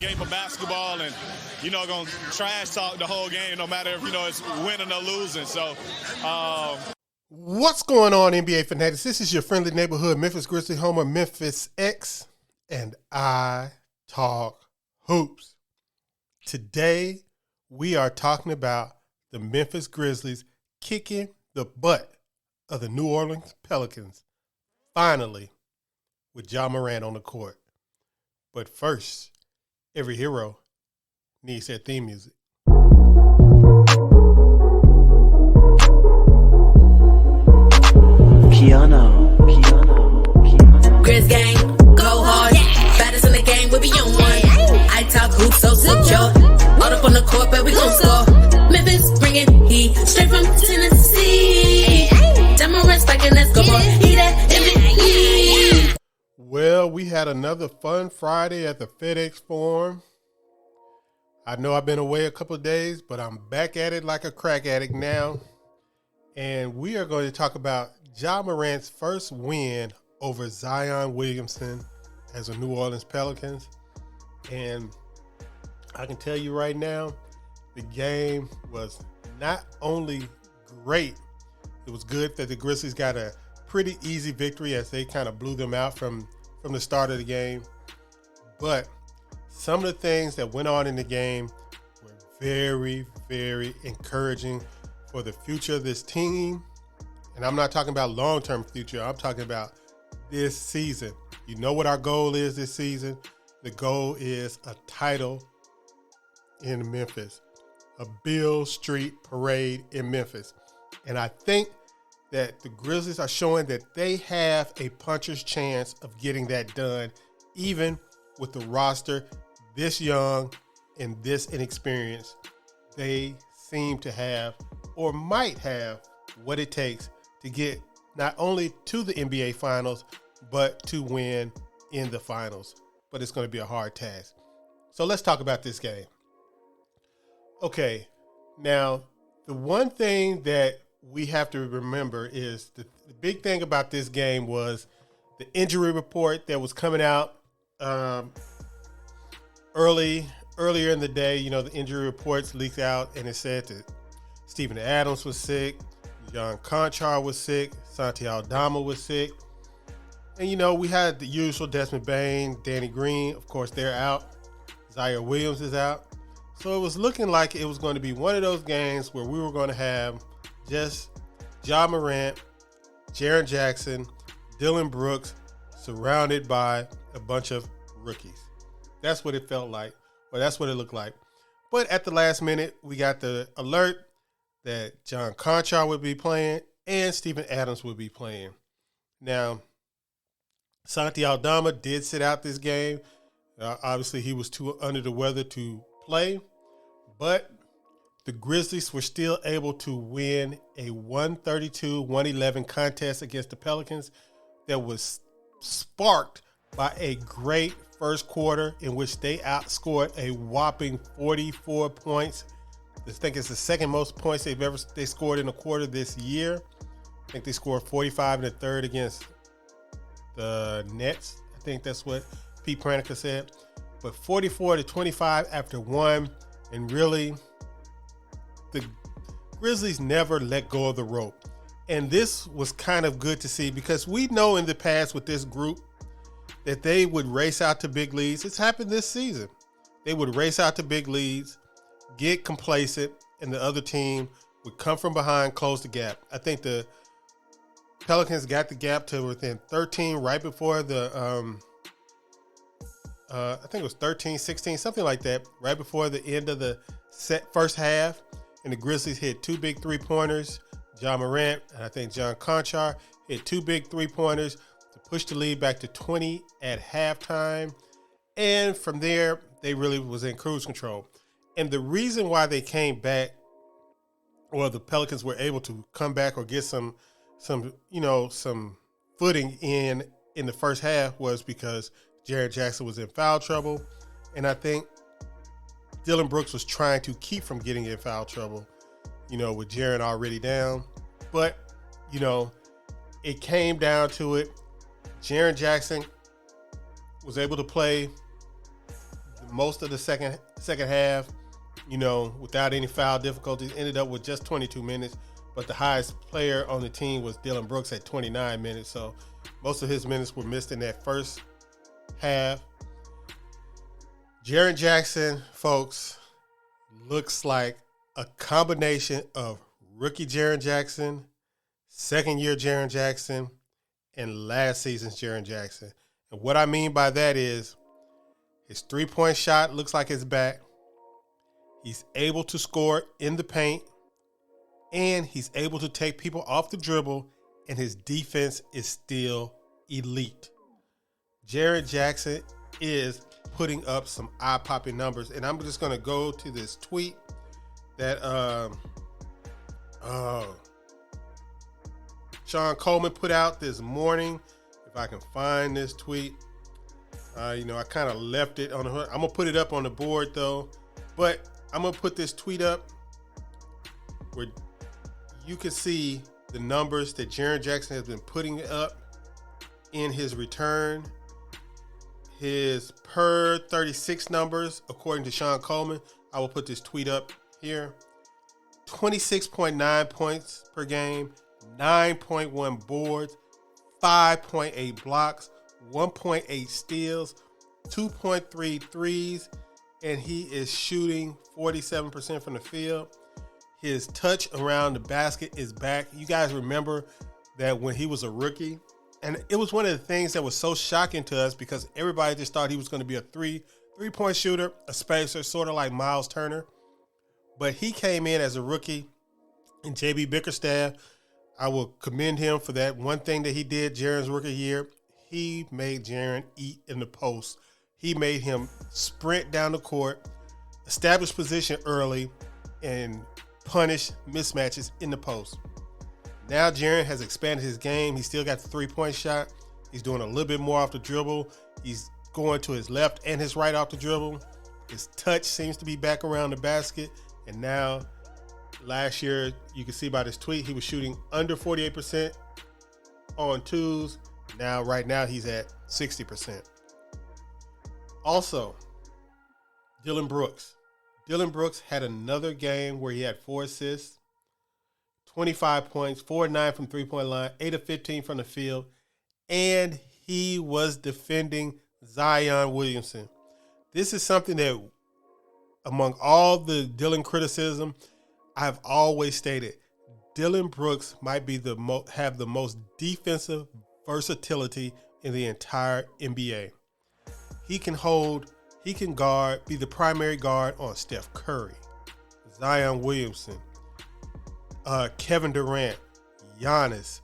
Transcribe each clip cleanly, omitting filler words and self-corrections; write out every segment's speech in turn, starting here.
Game of basketball and, going to trash talk the whole game no matter if, it's winning or losing. So, What's going on, NBA fanatics? This is your friendly neighborhood Memphis Grizzlies homer, Memphis X, and I Talk Hoops. Today, we are talking about the Memphis Grizzlies kicking the butt of the New Orleans Pelicans, finally, with Ja Morant on the court. But first, every hero needs their theme music. Piano. Grizz gang, go hard. Baddest in the game, we be on one. I talk hoops, so secure. All up on the court, but we gon' score. Memphis bringing heat straight from Tennessee. Demorant spiking, let's go for he that MVP. Well, we had another fun Friday at the FedEx Forum. I know I've been away a couple of days, but I'm back at it like a crack addict now. And we are going to talk about Ja Morant's first win over Zion Williamson as a New Orleans Pelicans. And I can tell you right now, the game was not only great, it was good that the Grizzlies got a pretty easy victory as they kind of blew them out from the start of the game. But some of the things that went on in the game were very, very encouraging for the future of this team. And I'm not talking about long-term future. I'm talking about this season. You know what our goal is this season? The goal is a title in Memphis, a Beale Street parade in Memphis. And I think that the Grizzlies are showing that they have a puncher's chance of getting that done, even with the roster this young and this inexperienced. They seem to have, or might have, what it takes to get not only to the NBA Finals, but to win in the Finals. But it's going to be a hard task. So let's talk about this game. Okay, now the one thing that we have to remember is the big thing about this game was the injury report that was coming out earlier in the day. The injury reports leaked out, and it said that Steven Adams was sick, John Conchar was sick, Santi Aldama was sick. And, we had the usual Desmond Bane, Danny Green. Of course, they're out. Zaire Williams is out. So it was looking like it was going to be one of those games where we were going to have just Ja Morant, Jaren Jackson, Dillon Brooks, surrounded by a bunch of rookies. That's what it felt like, or that's what it looked like. But at the last minute, we got the alert that John Conchar would be playing and Steven Adams would be playing. Now, Santi Aldama did sit out this game. Obviously, he was too under the weather to play, but the Grizzlies were still able to win a 132-111 contest against the Pelicans that was sparked by a great first quarter in which they outscored a whopping 44 points. I think it's the second most points they scored in a quarter this year. I think they scored 45 in the third against the Nets. I think that's what Pete Pranica said. But 44-25 after one, and really, the Grizzlies never let go of the rope. And this was kind of good to see because we know in the past with this group that they would race out to big leads. It's happened this season. They would race out to big leads, get complacent, and the other team would come from behind, close the gap. I think the Pelicans got the gap to within 13 right before the I think it was 13, 16, something like that, right before the end of the first half. And the Grizzlies hit two big three-pointers. Ja Morant and I think John Conchar hit two big three-pointers to push the lead back to 20 at halftime. And from there, they really was in cruise control. And the reason why they came back, or the Pelicans were able to come back or get some footing in the first half was because Jaren Jackson was in foul trouble. And I think Dillon Brooks was trying to keep from getting in foul trouble, with Jaren already down. But, it came down to it. Jaren Jackson was able to play most of the second half, without any foul difficulties. Ended up with just 22 minutes, but the highest player on the team was Dillon Brooks at 29 minutes. So most of his minutes were missed in that first half. Jaren Jackson, folks, looks like a combination of rookie Jaren Jackson, second-year Jaren Jackson, and last season's Jaren Jackson. And what I mean by that is his three-point shot looks like it's back. He's able to score in the paint, and he's able to take people off the dribble, and his defense is still elite. Jaren Jackson is putting up some eye-popping numbers, and I'm just going to go to this tweet that Sean Coleman put out this morning. If I can find this tweet, I kind of left it on the hood. I'm gonna put it up on the board though, but I'm gonna put this tweet up where you can see the numbers that Jaren Jackson has been putting up in his return. His per 36 numbers, according to Sean Coleman. I will put this tweet up here. 26.9 points per game, 9.1 boards, 5.8 blocks, 1.8 steals, 2.3 threes, and he is shooting 47% from the field. His touch around the basket is back. You guys remember that when he was a rookie, and it was one of the things that was so shocking to us because everybody just thought he was going to be a three-point shooter, a spacer, sort of like Miles Turner. But he came in as a rookie, and J.B. Bickerstaff, I will commend him for that one thing that he did Jaren's rookie year. He made Jaren eat in the post. He made him sprint down the court, establish position early, and punish mismatches in the post. Now Jaren has expanded his game. He still got the three-point shot. He's doing a little bit more off the dribble. He's going to his left and his right off the dribble. His touch seems to be back around the basket. And now, last year, you can see by this tweet, he was shooting under 48% on twos. Right now, he's at 60%. Also, Dillon Brooks. Dillon Brooks had another game where he had 4 assists, 25 points, 4 of 9 from three-point line, 8 of 15 from the field, and he was defending Zion Williamson. This is something that, among all the Dillon criticism, I've always stated Dillon Brooks might be have the most defensive versatility in the entire NBA. He can guard, be the primary guard on Steph Curry, Zion Williamson, Kevin Durant, Giannis,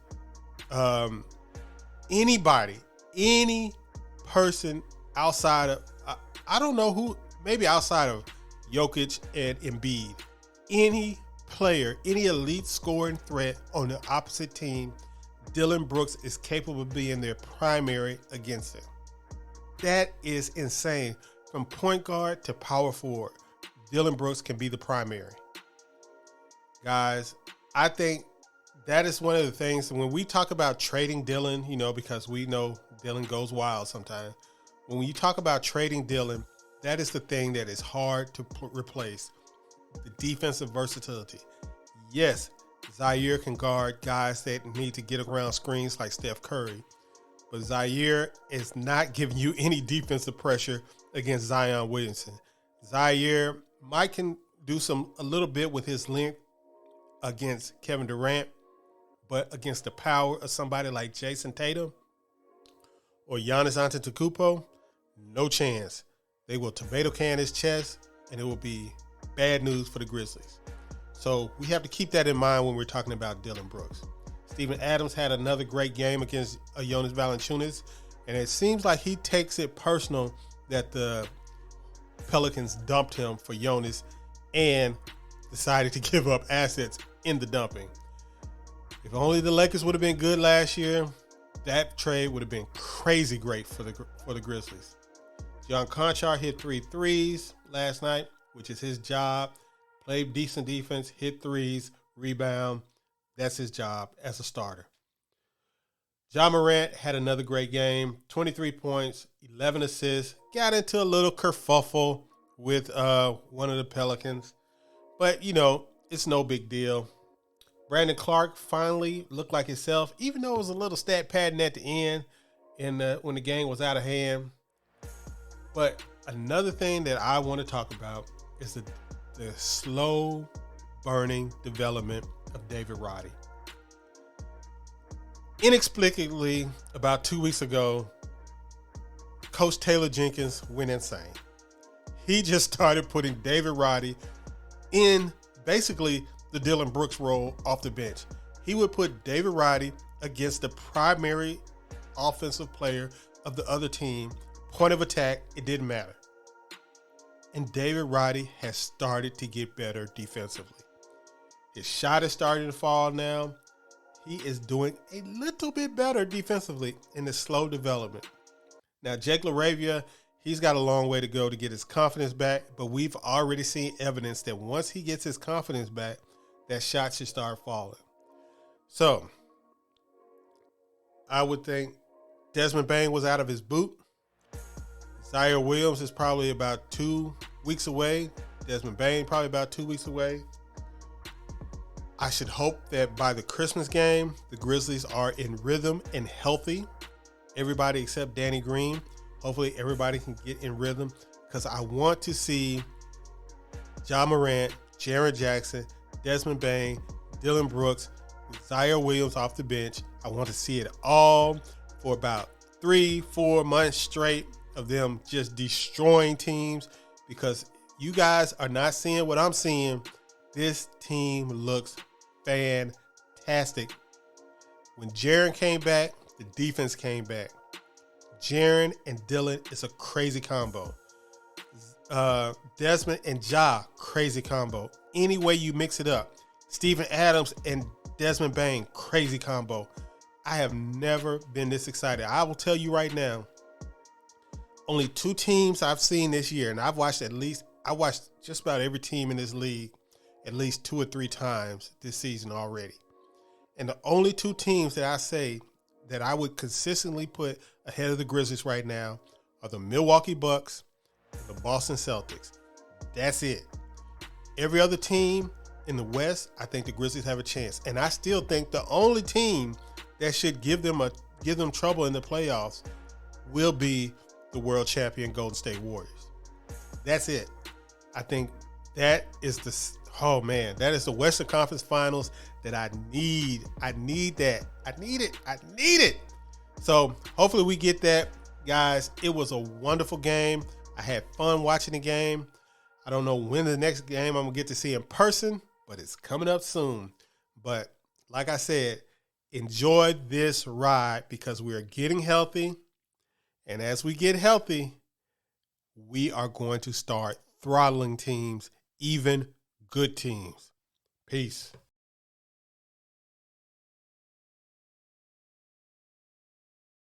anybody, any person outside of, I don't know who, maybe outside of Jokic and Embiid, any player, any elite scoring threat on the opposite team, Dillon Brooks is capable of being their primary against them. That is insane. From point guard to power forward, Dillon Brooks can be the primary. Guys, I think that is one of the things when we talk about trading Dillon, because we know Dillon goes wild sometimes. When you talk about trading Dillon, that is the thing that is hard to replace, the defensive versatility. Yes, Zaire can guard guys that need to get around screens like Steph Curry, but Zaire is not giving you any defensive pressure against Zion Williamson. Zaire can do a little bit with his length against Kevin Durant, but against the power of somebody like Jason Tatum or Giannis Antetokounmpo, no chance. They will tomato can his chest, and it will be bad news for the Grizzlies. So we have to keep that in mind when we're talking about Dillon Brooks. Steven Adams had another great game against Jonas Valanciunas, and it seems like he takes it personal that the Pelicans dumped him for Jonas and decided to give up assets in the dumping. If only the Lakers would have been good last year, that trade would have been crazy great for the Grizzlies. John Conchar hit 3 threes last night, which is his job. Played decent defense, hit threes, rebound. That's his job as a starter. Ja Morant had another great game, 23 points, 11 assists, got into a little kerfuffle with one of the Pelicans. But, it's no big deal. Brandon Clark finally looked like himself, even though it was a little stat padding at the end when the game was out of hand. But another thing that I want to talk about is the slow burning development of David Roddy. Inexplicably, about 2 weeks ago, Coach Taylor Jenkins went insane. He just started putting David Roddy in basically the Dillon Brooks role off the bench. He would put David Roddy against the primary offensive player of the other team. Point of attack, it didn't matter. And David Roddy has started to get better defensively. His shot is starting to fall now. He is doing a little bit better defensively in the slow development. Now, Jake LaRavia, he's got a long way to go to get his confidence back, but we've already seen evidence that once he gets his confidence back, that shot should start falling. So, I would think Desmond Bane was out of his boot. Zaire Williams is probably about 2 weeks away. Desmond Bane probably about 2 weeks away. I should hope that by the Christmas game, the Grizzlies are in rhythm and healthy. Everybody except Danny Green. Hopefully everybody can get in rhythm because I want to see Ja Morant, Jaren Jackson, Desmond Bane, Dillon Brooks, Zaire Williams off the bench. I want to see it all for about 3-4 months straight of them just destroying teams because you guys are not seeing what I'm seeing. This team looks fantastic. When Jaren came back, the defense came back. Jaren and Dillon is a crazy combo. Desmond and Ja, crazy combo. Any way you mix it up. Steven Adams and Desmond Bane, crazy combo. I have never been this excited. I will tell you right now, only 2 teams I've seen this year, and I watched just about every team in this league at least 2 or 3 times this season already. And the only 2 teams that I say that I would consistently put ahead of the Grizzlies right now are the Milwaukee Bucks and the Boston Celtics. That's it. Every other team in the West, I think the Grizzlies have a chance. And I still think the only team that should give them trouble in the playoffs will be the world champion Golden State Warriors. That's it. I think that is that is the Western Conference Finals that I need. I need that. I need it. So hopefully we get that, guys. It was a wonderful game. I had fun watching the game. I don't know when the next game I'm going to get to see in person, but it's coming up soon. But like I said, enjoy this ride because we are getting healthy. And as we get healthy, we are going to start throttling teams, even good teams. Peace.